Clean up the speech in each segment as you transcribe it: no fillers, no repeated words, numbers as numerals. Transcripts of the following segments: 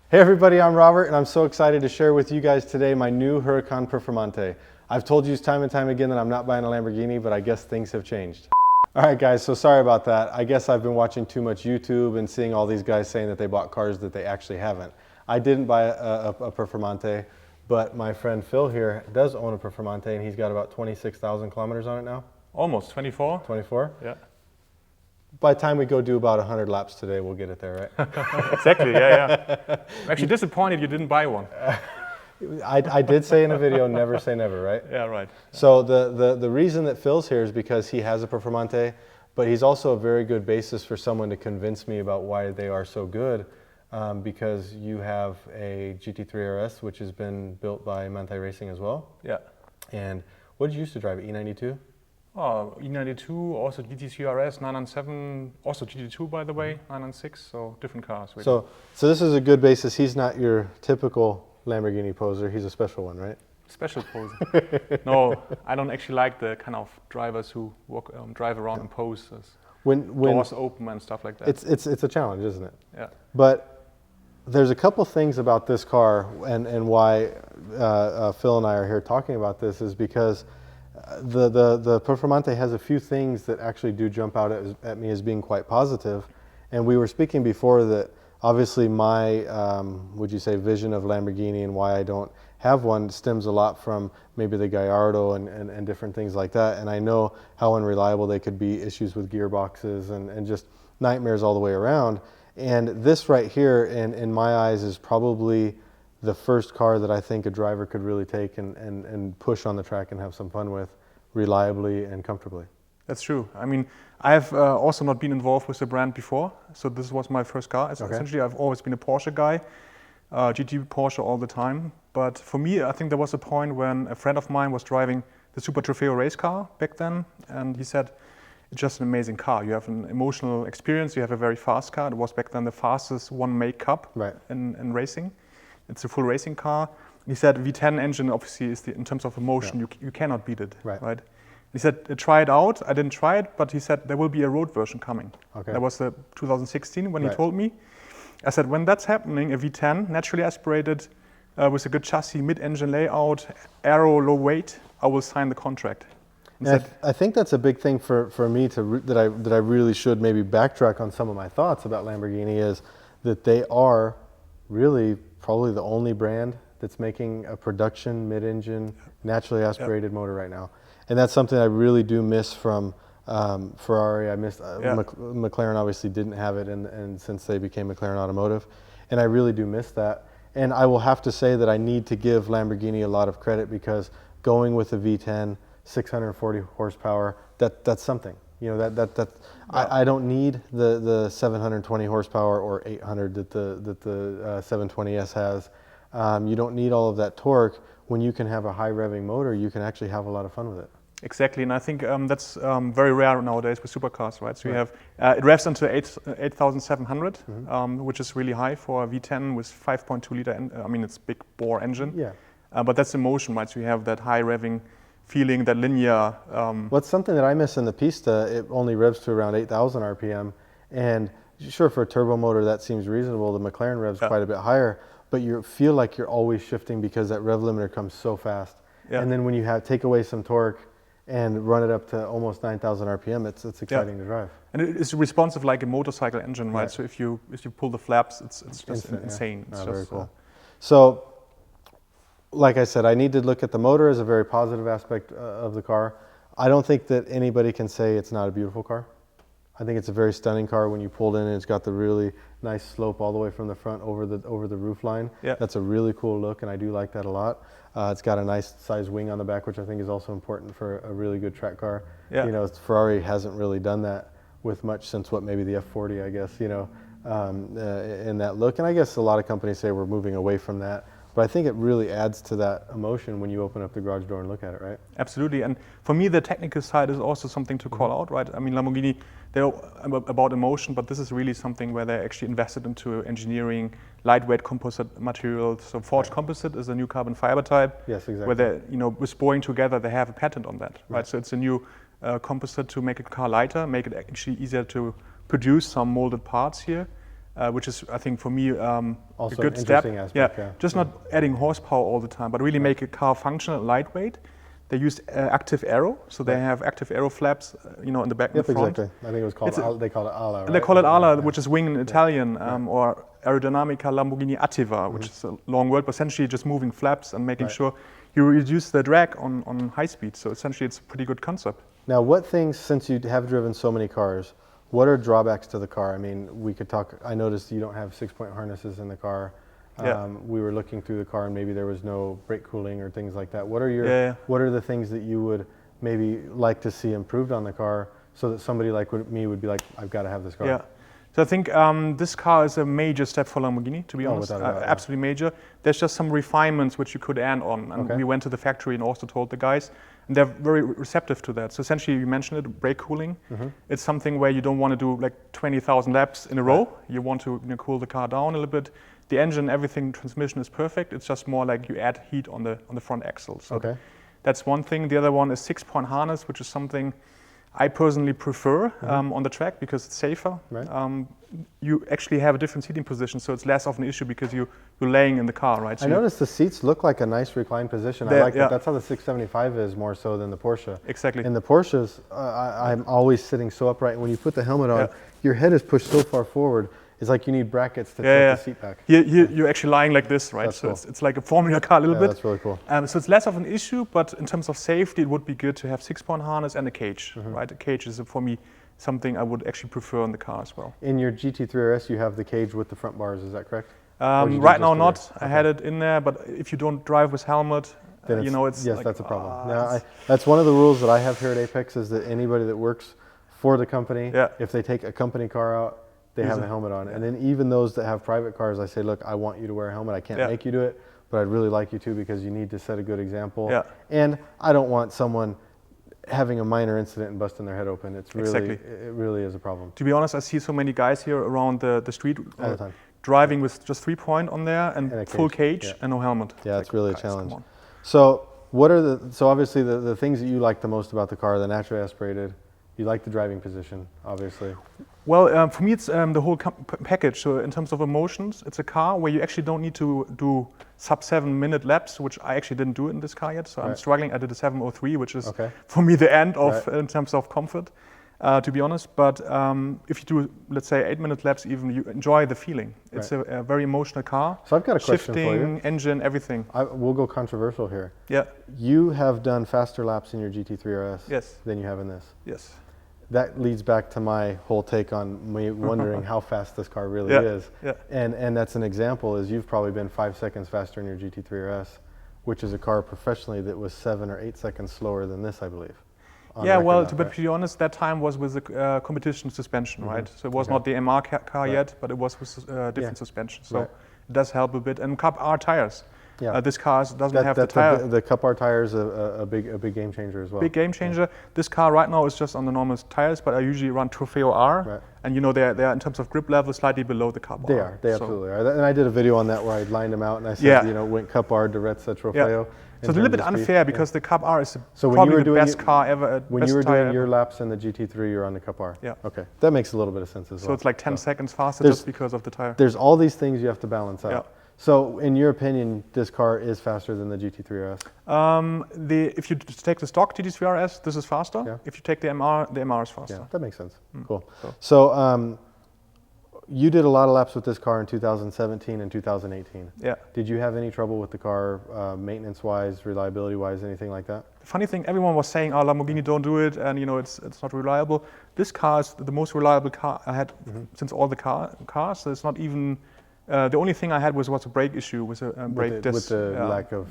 Hey everybody, I'm Robert and I'm so excited to share with you guys today my new Huracan Performante. I've told you time and time again that I'm not buying a Lamborghini, but I guess things have changed. Alright guys, so sorry about that. I guess I've been watching too much YouTube and seeing all these guys saying that they bought cars that they actually haven't. I didn't buy a Performante, but my friend Phil here does own a Performante and he's got about 26,000 kilometers on it now. Almost 24. 24? Yeah. By the time we go do about 100 laps today, we'll get it there, right? Exactly, yeah. I'm actually disappointed you didn't buy one. I did say in a video, never say never, right? Yeah, right. So the reason that Phil's here is because he has a Performante, but he's also a very good basis for someone to convince me about why they are so good, because you have a GT3 RS, which has been built by Manthey Racing as well. Yeah. And what did you used to drive, E92? Oh, E92, also GT3 RS, 997, also GT2 by the way, 996, so different cars. Really. So this is a good basis. He's not your typical Lamborghini poser, he's a special one, right? Special poser. No, I don't actually like the kind of drivers who drive around and pose. When doors open and stuff like that. It's a challenge, isn't it? Yeah. But there's a couple things about this car and why Phil and I are here talking about this is because the Performante has a few things that actually do jump out at me as being quite positive. And we were speaking before that obviously my, would you say, vision of Lamborghini and why I don't have one stems a lot from maybe the Gallardo and different things like that. And I know how unreliable they could be, issues with gearboxes and just nightmares all the way around. And this right here, in my eyes, is probably the first car that I think a driver could really take and push on the track and have some fun with reliably and comfortably. That's true. I mean, I've also not been involved with the brand before, so this was my first car. Okay. Essentially, I've always been a Porsche guy, GT Porsche all the time. But for me, I think there was a point when a friend of mine was driving the Super Trofeo race car back then, and he said, it's just an amazing car. You have an emotional experience, you have a very fast car. It was back then the fastest one-make cup in racing. It's a full racing car. He said V10 engine obviously is in terms of emotion, you cannot beat it, right? He said, try it out. I didn't try it, but he said there will be a road version coming. Okay. That was 2016 when he told me. I said, when that's happening, a V10, naturally aspirated, with a good chassis, mid-engine layout, aero, low weight, I will sign the contract. I think that's a big thing for me that I really should maybe backtrack on some of my thoughts about Lamborghini is that they are really probably the only brand that's making a production mid-engine naturally aspirated motor right now. And that's something I really do miss from Ferrari. I missed McLaren obviously didn't have it and since they became McLaren Automotive. And I really do miss that. And I will have to say that I need to give Lamborghini a lot of credit because going with a V10, 640 horsepower, that's something. You know, I don't need the 720 horsepower or 800 that the 720S has. You don't need all of that torque. When you can have a high revving motor, you can actually have a lot of fun with it. Exactly, and I think that's very rare nowadays with supercars, right? So you have, it revs into 8,700, which is really high for a V10 with 5.2 liter, I mean, it's big bore engine. Yeah. But that's emotion, right? So you have that high revving feeling, that linear. What's something that I miss in the Pista, it only revs to around 8,000 RPM. And sure, for a turbo motor, that seems reasonable. The McLaren revs quite a bit higher, but you feel like you're always shifting because that rev limiter comes so fast. Yeah. And then when you take away some torque and run it up to almost 9,000 RPM, it's exciting to drive. And it's responsive like a motorcycle engine, right? So if you pull the flaps, it's just insane. It's very cool. So, like I said, I need to look at the motor as a very positive aspect of the car. I don't think that anybody can say it's not a beautiful car. I think it's a very stunning car when you pulled in and it's got the really nice slope all the way from the front over the roof line. Yeah. That's a really cool look and I do like that a lot. It's got a nice size wing on the back, which I think is also important for a really good track car. Yeah. You know, Ferrari hasn't really done that with much since maybe the F40, I guess, you know, in that look. And I guess a lot of companies say we're moving away from that. But I think it really adds to that emotion when you open up the garage door and look at it, right? Absolutely, and for me the technical side is also something to call out, right? I mean, Lamborghini, they're about emotion, but this is really something where they actually invested into engineering, lightweight composite materials. So forged composite is a new carbon fiber type. Yes, exactly. Where they, you know, with boring together, they have a patent on that, right? So it's a new composite to make a car lighter, make it actually easier to produce some molded parts here. which is, I think, for me, a Also good an step. interesting aspect, yeah. Just not adding horsepower all the time, but really make a car functional, lightweight. They used active aero, so they have active aero flaps, in the back and the front. Exactly. I think it was called, they call it ala, right? They call it ala, which is wing in Italian, or Aerodynamica Lamborghini Attiva, which is a long word, but essentially just moving flaps and making sure you reduce the drag on high speed. So essentially it's a pretty good concept. Now, what things, since you have driven so many cars, what are drawbacks to the car? I mean, we could talk, I noticed you don't have 6-point harnesses in the car. We were looking through the car and maybe there was no brake cooling or things like that. What are what are the things that you would maybe like to see improved on the car so that somebody like me would be like, I've got to have this car? Yeah. So I think this car is a major step for Lamborghini, to be honest, absolutely major. There's just some refinements which you could add on, and we went to the factory and also told the guys, and they're very receptive to that. So essentially, you mentioned it, brake cooling. It's something where you don't want to do like 20,000 laps in a row. You want to cool the car down a little bit. The engine, everything, transmission is perfect. It's just more like you add heat on the front axle. So that's one thing. The other one is 6-point harness, which is something I personally prefer on the track because it's safer. You actually have a different seating position, so it's less of an issue because you're laying in the car, right? So I noticed the seats look like a nice reclined position. I like that. That's how the 675 is more so than the Porsche. Exactly. In the Porsches, I'm always sitting so upright. When you put the helmet on, your head is pushed so far forward. It's like you need brackets to tilt the seat back. You're actually lying like this, right? That's so cool. it's like a Formula car a little bit. That's really cool. So it's less of an issue, but in terms of safety, it would be good to have 6-point harness and a cage, right? A cage is, for me, something I would actually prefer in the car as well. In your GT3 RS, you have the cage with the front bars, is that correct? Right now not. I had it in there, but if you don't drive with helmet, it's yes, like, that's a problem. Now, that's one of the rules that I have here at Apex is that anybody that works for the company, if they take a company car out, they have a helmet on. And then even those that have private cars, I say, look, I want you to wear a helmet. I can't make you do it, but I'd really like you to because you need to set a good example. And I don't want someone having a minor incident and busting their head open. It's really, it really is a problem. To be honest, I see so many guys here around the street driving with just 3-point on there and full cage and no helmet. Yeah, it's really a challenge. So what are so obviously the things that you like the most about the car, the naturally aspirated, you like the driving position, obviously. Well, for me, it's the whole package. So in terms of emotions, it's a car where you actually don't need to do sub 7-minute laps, which I actually didn't do it in this car yet. So I'm struggling. I did a 7:03, which is for me the end of in terms of comfort, to be honest. But if you do, let's say 8-minute laps, even you enjoy the feeling. It's a very emotional car. So I've got a question for you. Shifting, engine, everything. We'll go controversial here. Yeah. You have done faster laps in your GT3 RS than you have in this. Yes. That leads back to my whole take on me wondering how fast this car really is. And that's an example is you've probably been 5 seconds faster in your GT3 RS, which is a car professionally that was 7 or 8 seconds slower than this, I believe. Yeah, well, to be honest, that time was with the competition suspension, right? So it was not the MR car yet, but it was with different suspension. So it does help a bit. And Cup R tires. This car doesn't have the tire. The Cup R tire is a big game changer as well. Big game changer. This car right now is just on the normal tires, but I usually run Trofeo R, and they're in terms of grip level slightly below the Cup R. They absolutely are. And I did a video on that where I lined them out and I said, went Cup R, Durezza, Trofeo. So it's a little bit unfair because the Cup R is probably the best car ever. When you were doing your laps in the GT3, you're on the Cup R. Yeah. Okay, that makes a little bit of sense as well. So it's like 10 seconds faster just because of the tire. There's all these things you have to balance out. So, in your opinion, this car is faster than the GT3 RS? If you take the stock GT3 RS, this is faster. If you take the MR is faster. Yeah, that makes sense. Cool. So, you did a lot of laps with this car in 2017 and 2018. Yeah. Did you have any trouble with the car, maintenance-wise, reliability-wise, anything like that? The funny thing, everyone was saying, "Oh, Lamborghini, don't do it," and it's not reliable. This car is the most reliable car I had since all the cars. So it's not even. The only thing I had was a brake issue with a brake disc. With the lack of...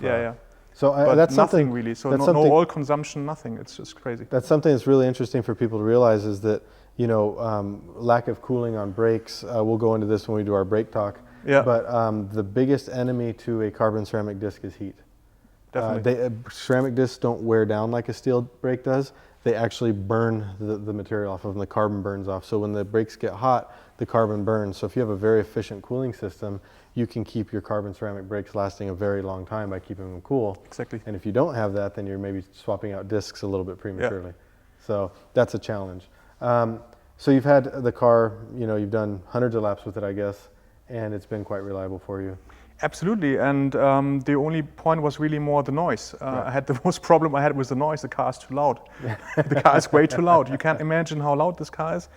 So that's nothing something really. So no oil consumption, nothing. It's just crazy. That's something that's really interesting for people to realize is that, lack of cooling on brakes, we'll go into this when we do our brake talk, but the biggest enemy to a carbon ceramic disc is heat. Definitely. Ceramic discs don't wear down like a steel brake does. They actually burn the material off of them. The carbon burns off. So when the brakes get hot, the carbon burns. So if you have a very efficient cooling system, you can keep your carbon ceramic brakes lasting a very long time by keeping them cool. Exactly. And if you don't have that, then you're maybe swapping out discs a little bit prematurely. So that's a challenge. So you've had the car, you know, you've done hundreds of laps with it, I guess, and it's been quite reliable for you. Absolutely, and the only point was really more the noise. I had the most problem I had was the noise. The car is too loud. The car is way too loud. You can't imagine how loud this car is.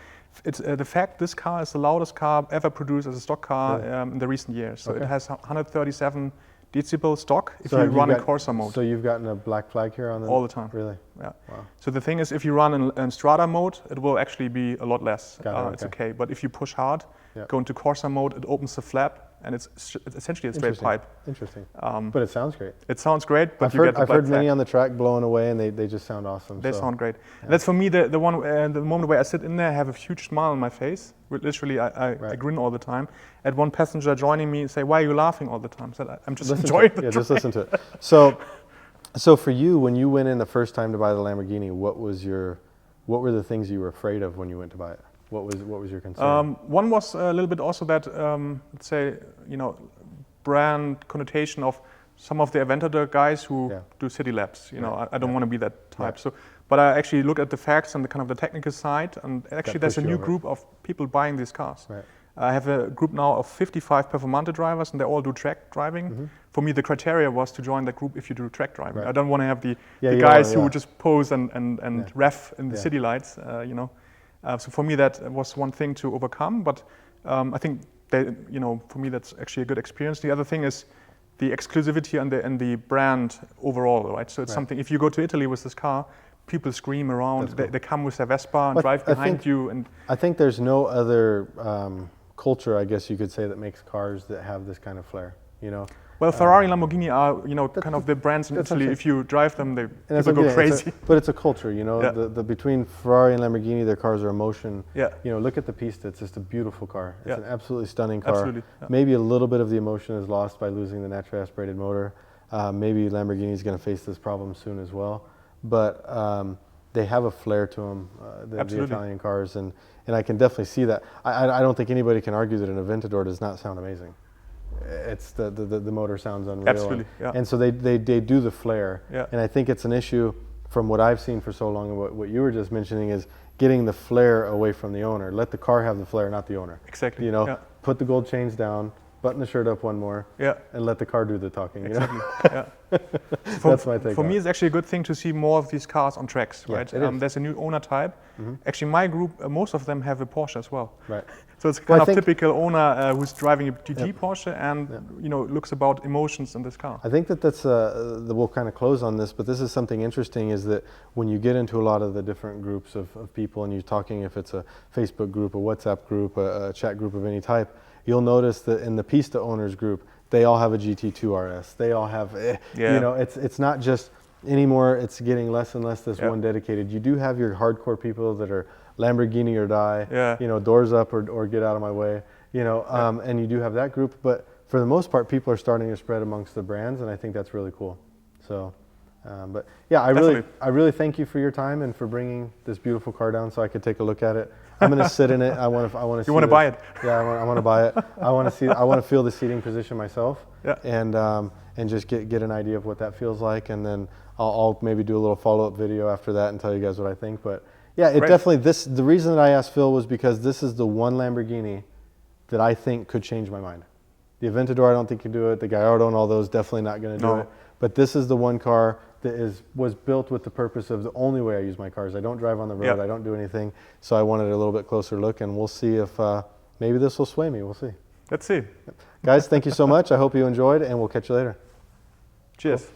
It's the fact this car is the loudest car ever produced as a stock car in the recent years. So it has 137 decibel stock if you run in Corsa mode. So you've gotten a black flag here on the... All the time. Really? Yeah. Wow. So the thing is, if you run in Strada mode, it will actually be a lot less. It's okay. But if you push hard, go into Corsa mode, it opens the flap, and it's essentially a straight pipe. Interesting. But it sounds great. It sounds great, but I've heard many on the track blowing away, and they just sound awesome. They sound great. And that's for me the moment where I sit in there, I have a huge smile on my face. Literally, I grin all the time. At one passenger joining me say, "Why are you laughing all the time?" I said, "I'm just enjoying the track." Just listen to it. So for you, when you went in the first time to buy the Lamborghini, what were the things you were afraid of when you went to buy it? What was your concern? One was a little bit also that, let's say, brand connotation of some of the Aventador guys who do city laps. I don't want to be that type. So, but I actually look at the facts and the kind of the technical side, and actually there's a new group of people buying these cars. Right. I have a group now of 55 Performante drivers, and they all do track driving. Mm-hmm. For me, the criteria was to join that group if you do track driving. Right. I don't want to have the guys who just pose and ref in the city lights. So for me, that was one thing to overcome. But I think for me, that's actually a good experience. The other thing is the exclusivity and the brand overall, right? So it's something. If you go to Italy with this car, people scream around. Cool. They come with their Vespa and drive behind you. And I think there's no other culture, I guess you could say, that makes cars that have this kind of flair. Well, Ferrari and Lamborghini are, kind of the brands in Italy. If you drive them, people go crazy. But it's a culture, between Ferrari and Lamborghini, their cars are emotion. Yeah. Look at the Pista. It's just a beautiful car. It's an absolutely stunning car. Absolutely. Yeah. Maybe a little bit of the emotion is lost by losing the naturally aspirated motor. Maybe Lamborghini is going to face this problem soon as well. But they have a flair to them, the Italian cars, and I can definitely see that. I don't think anybody can argue that an Aventador does not sound amazing. It's the motor sounds unreal. Absolutely, and so they do the flair. Yeah. And I think it's an issue from what I've seen for so long, and what you were just mentioning is getting the flair away from the owner. Let the car have the flair, not the owner. Exactly. Put the gold chains down, button the shirt up one more, and let the car do the talking. Exactly. That's my take. For me, it's actually a good thing to see more of these cars on tracks, right? There's a new owner type. Mm-hmm. Actually, my group, most of them have a Porsche as well. Right. So it's kind of typical owner who's driving a GT Porsche and looks about emotions in this car. I think that's we'll kind of close on this, but this is something interesting, is that when you get into a lot of the different groups of people, and you're talking, if it's a Facebook group, a WhatsApp group, a chat group of any type, you'll notice that in the Pista owners group, they all have a GT2 RS. They all have, it's not just anymore, it's getting less and less this one dedicated. You do have your hardcore people that are Lamborghini or die, doors up or get out of my way, and you do have that group. But for the most part, people are starting to spread amongst the brands, and I think that's really cool. So, but yeah, I really thank you for your time and for bringing this beautiful car down so I could take a look at it. I'm going to sit in it. I want to. You want to buy it? Yeah, I want to buy it. I want to see. I want to feel the seating position myself. Yeah. And just get an idea of what that feels like, and then I'll maybe do a little follow-up video after that and tell you guys what I think. But yeah, it definitely. The reason that I asked Phil was because this is the one Lamborghini that I think could change my mind. The Aventador, I don't think can do it. The Gallardo and all those, definitely not going to do it. But this is the one car that was built with the purpose of the only way I use my cars. I don't drive on the road. I don't do anything. So I wanted a little bit closer look, and we'll see if maybe this will sway me. We'll see. Let's see. Guys, thank you so much. I hope you enjoyed, and we'll catch you later. Cheers. Cool.